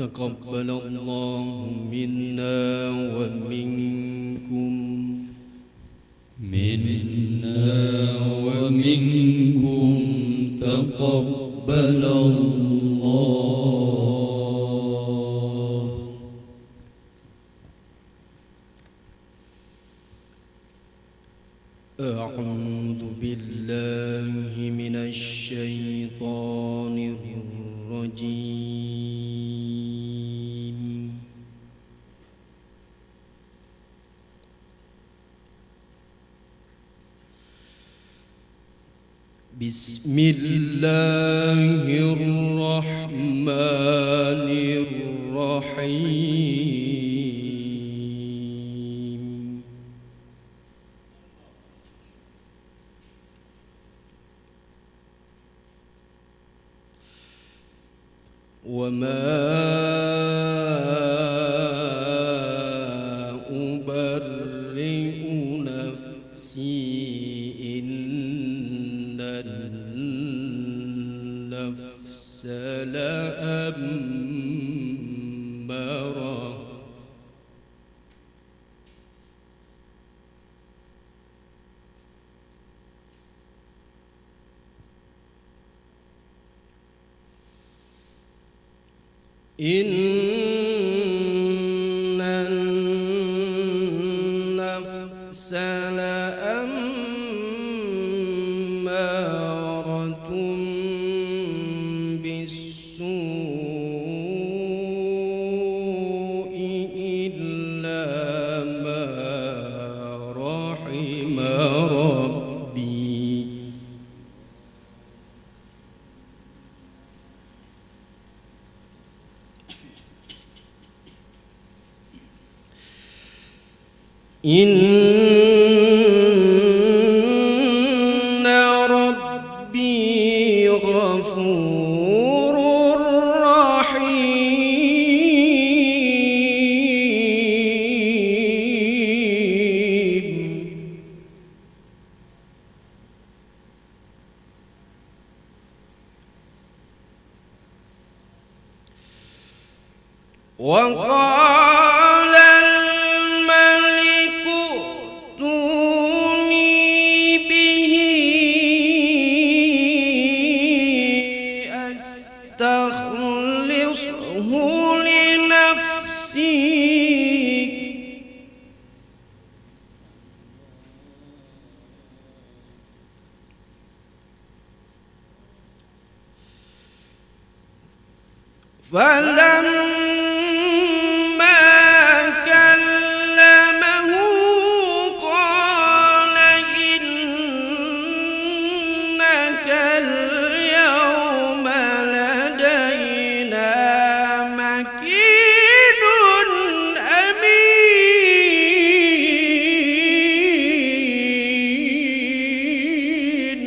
تقبل الله منا ومنكم تقبل الله. أعوذ بالله من الشيطان الرجيم. بسم الله الرحمن الرحيم. وما أبرئ نفسي إن النفس لأمارة إن النفس لأمارة بالسوء إلا ما رحم ربي. إن ربي غفور رحيم. وقال الملك ائتوني به أستخلصه لنفسي. فلما كلمه قال إنك اليوم لدينا مكين أمين.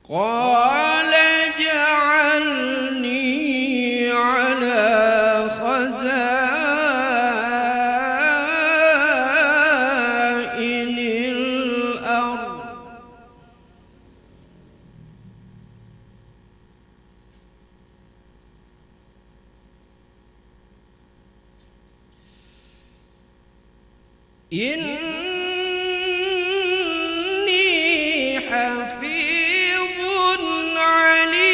قال اجعلني على خزائن الأرض إني حفيظ عليم.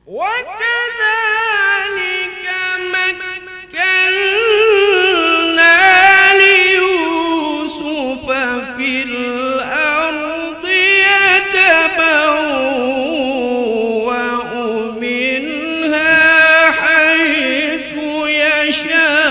وكذلك مكنا ليوسف في الأرض يتبوأ منها حيث يشاء.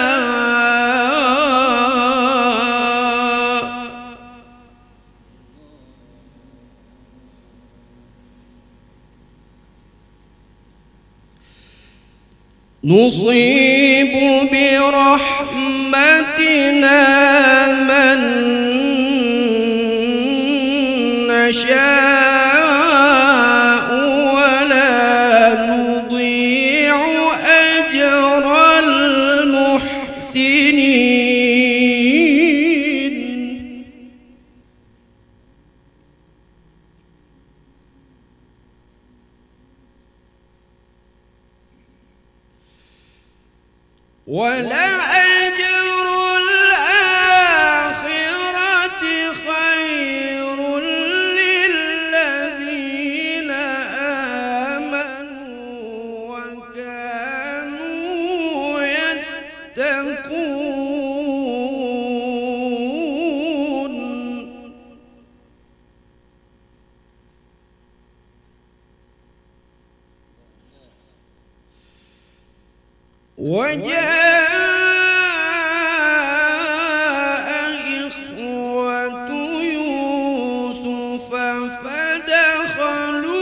نصيب برحمتنا نشاء ولا نضيع أجر المحسنين. ولأجر الآخرة خير للذين آمنوا وكانوا يتقون. وجاء إخوة يوسف فدخلوا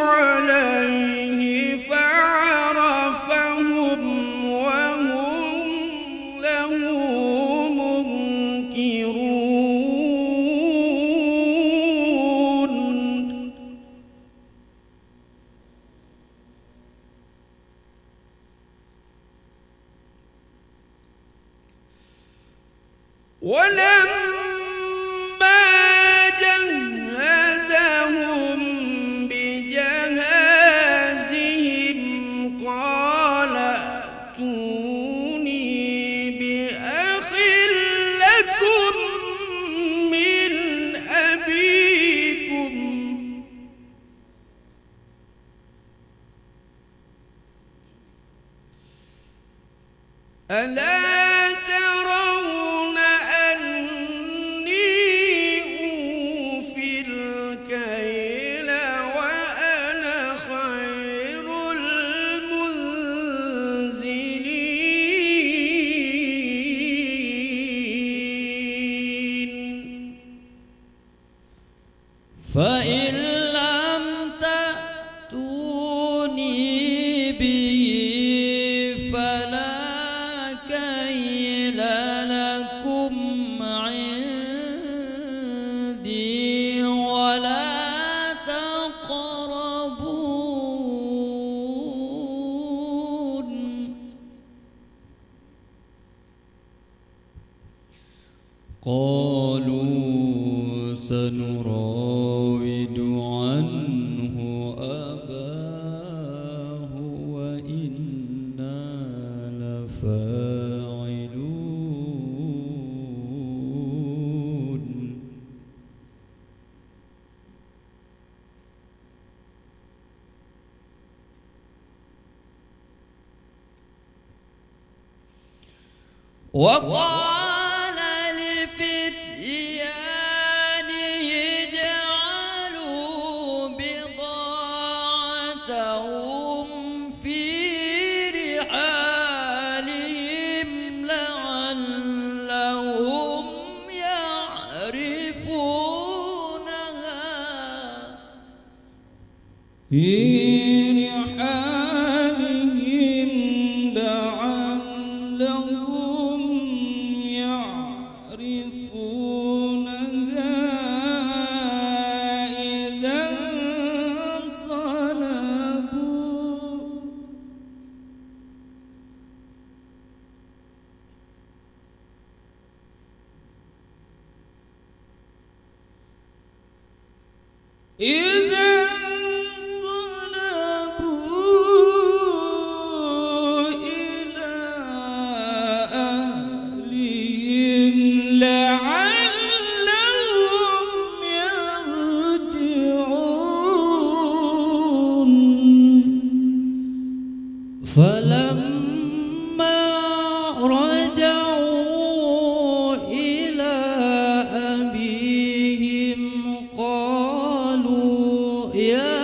عليه فعرفهم وهم له منكرون. ولما جهزهم بجهازهم قال ائتوني بأخ لكم من أبيكم ألا ترون أني أوفي الكيل وأنا خير المنزلين. فإن لم تأتوني به فلا كيل لكم عندي ولا تقربون. قالوا سنراود عنه أباه وإنا لفاعلون. وقال لفتيانه اجعلوا بضاعتهم في رحالهم لعلهم يعرفونها إذا انقلبوا. إلى أهلهم لعلهم يرجعون. فلما رجعوا إلى أبيهم قالوا يا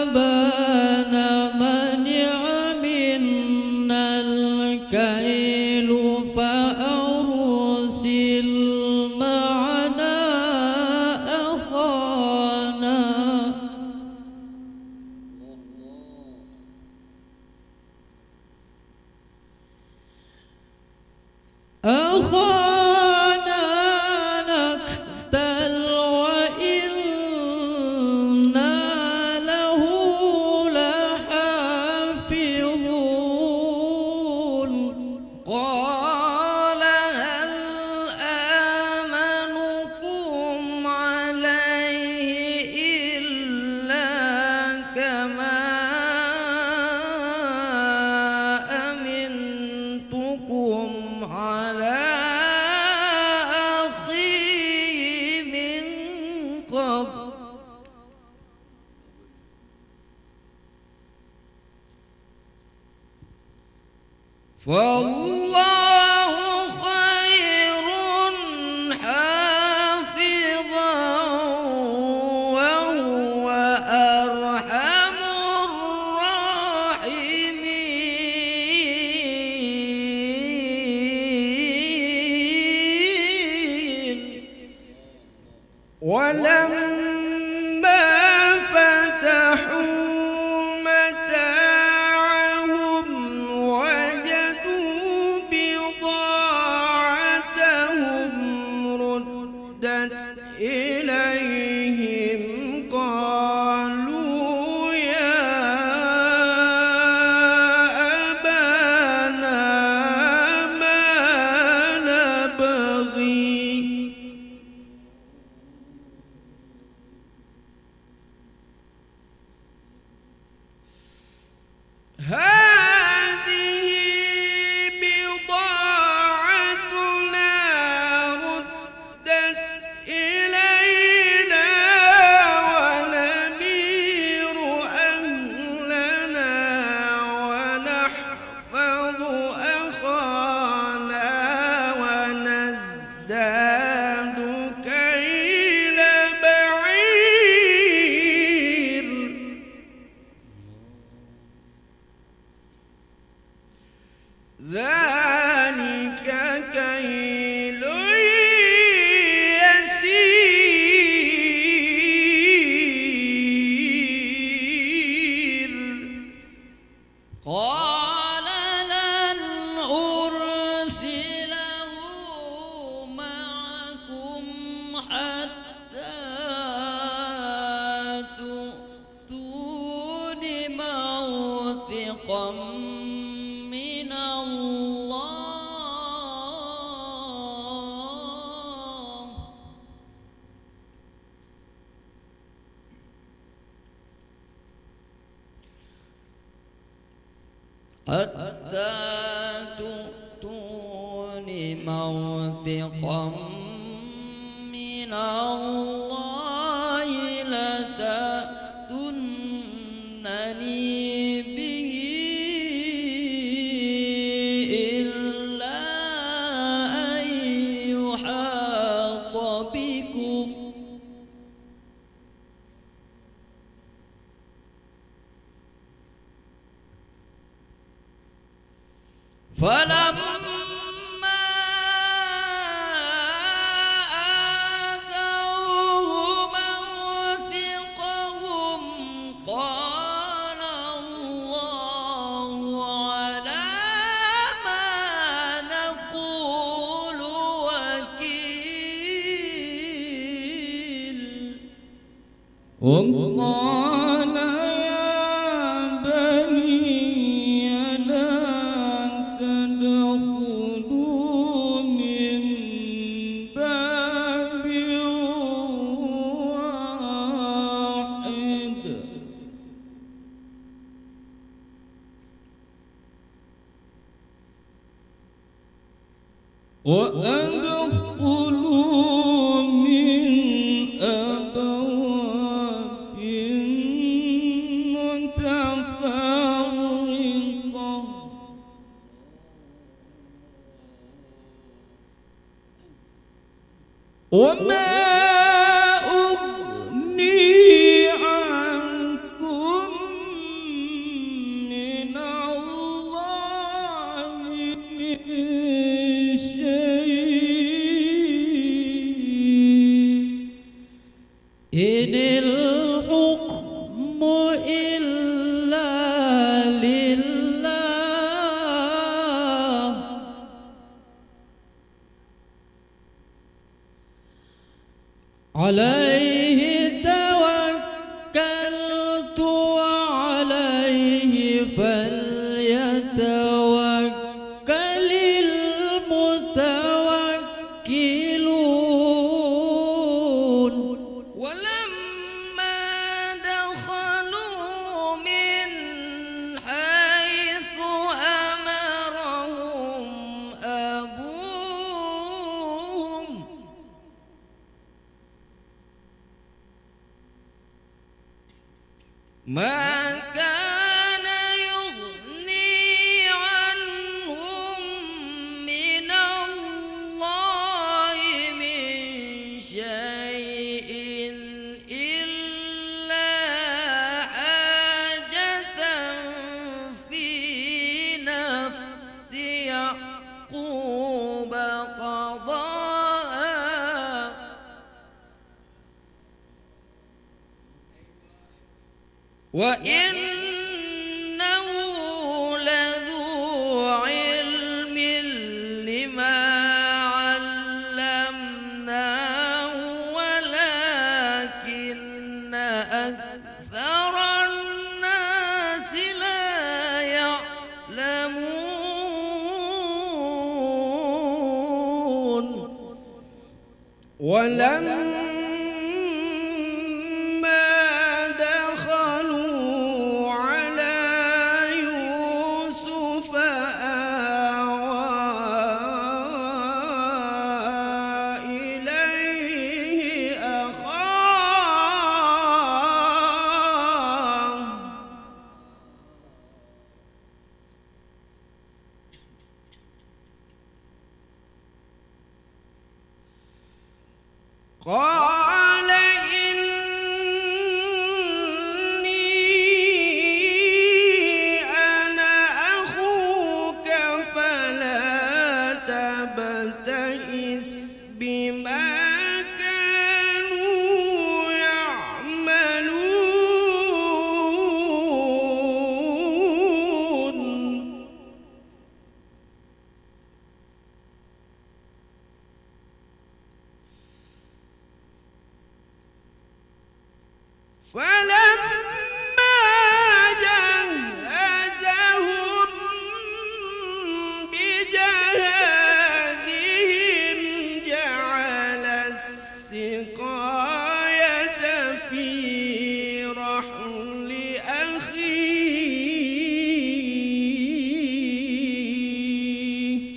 أبانا منع منا أخانا نكتل وإنا له لحافظون قال هل آمنكم عليه إلا كما أمنتكم على أخيه من قبل فالله خير حافظا وهو أرحم الراحمين ولما فتحوا متاعهم وجدوا بضاعتهم ردت إليهم قالوا يا أبانا ما نبغي هذه بضاعتنا ردت إلينا ونمير أهلنا ونحفظ أخانا ونزداد كيل بعير ذلك كيل يسير قال لن أرسله معكم حتى تؤتون موثقا من الله حتى تؤتون موثقا من الله لتأتونني به إلا أن يحاط بكم فلما آتوه موثقهم قال الله على ما نقول وكيل وقال يا بني لا تدخلوا من باب واحد وأدخلوا من أبواب متفرقة وما أغني عنكم من الله من شيء إن الحكم إلا لله ما كان يغني عنهم من الله من شيء إلا حاجة في نفس يعقوب قضاها وإنه لذو علم لما علمناه ولكن أكثر الناس لا يعلمون ولما دخلوا على يوسف آوى إليه أخاه قال إني أنا أخوك فلا تبتئس بما كانوا يعملون فلما جهزهم بجهازهم جعل السقاية في رحل أخيه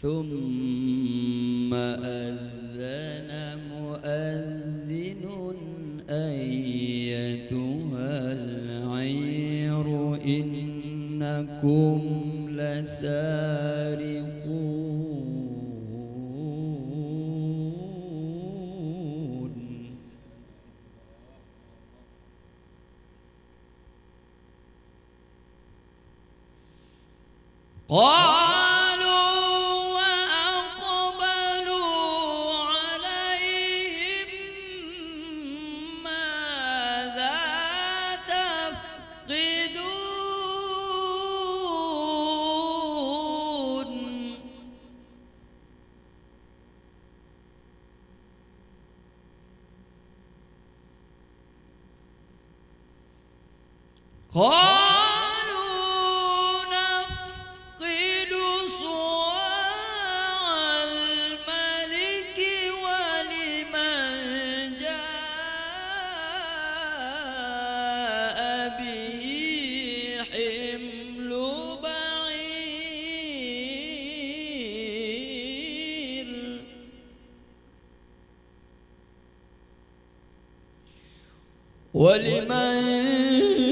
ثم أذن مؤذن أيتها العير إنكم لسارقون قالوا وأقبلوا عليهم ماذا تفقدون قالوا نفقد صواع الملك ولمن جاء به حمل بعير ولمن